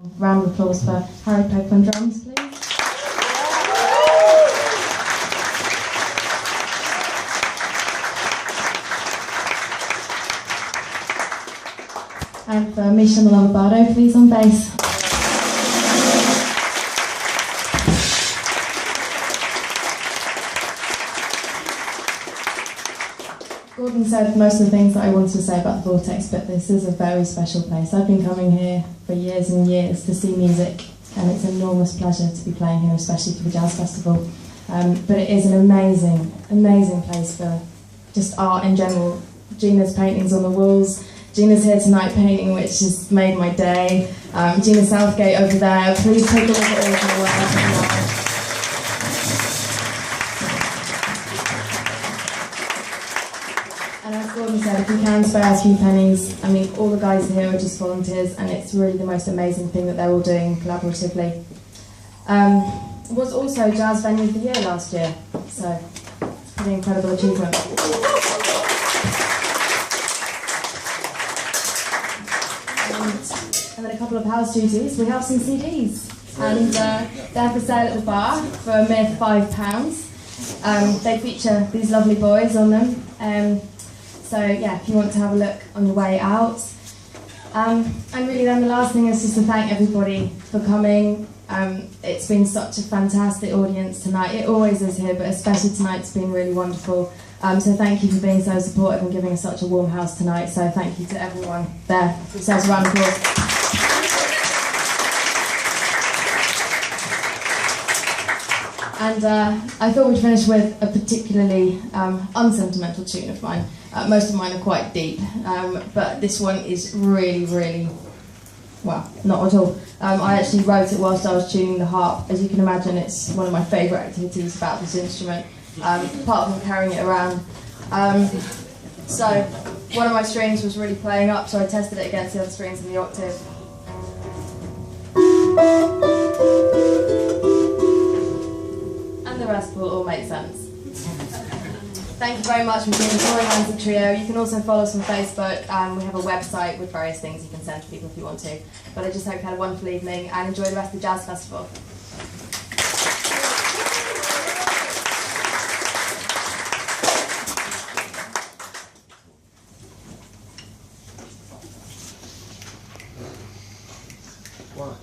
Round of applause for Harry Pope on drums, please. And for Misha Mullov-Abbado, please, on bass. Gordon said most of the things that I wanted to say about the Vortex, but this is a very special place. I've been coming here for years and years to see music, and it's an enormous pleasure to be playing here, especially for the Jazz Festival. But it is an amazing, amazing place for just art in general. Gina's paintings on the walls. Gina's here tonight painting, which has made my day. Gina Southgate over there. Please take a look at all of her work. And as Gordon said, if you can spare a few pennies, I mean, all the guys here are just volunteers, and it's really the most amazing thing that they're all doing collaboratively. It was also Jazz Venue of the Year last year, so it's a pretty incredible achievement. And then a couple of house duties. We have some CDs, and they're for sale at the bar for a mere £5. They feature these lovely boys on them. So yeah, if you want to have a look on your way out. And really then the last thing is just to thank everybody for coming. It's been such a fantastic audience tonight. It always is here, but especially tonight it's been really wonderful. So thank you for being so supportive and giving us such a warm house tonight. So thank you to everyone there. Yourselves a round of applause. And I thought we'd finish with a particularly unsentimental tune of mine. Most of mine are quite deep, but this one is really, really, well, not at all. I actually wrote it whilst I was tuning the harp. As you can imagine, it's one of my favourite activities about this instrument, apart from carrying it around. So one of my strings was really playing up, so I tested it against the other strings in the octave. And the rest will all make sense. Thank you very much for being the Tori Handsley Trio. You can also follow us on Facebook. We have a website with various things you can send to people if you want to. But I just hope you had a wonderful evening and enjoy the rest of the Jazz Festival. What?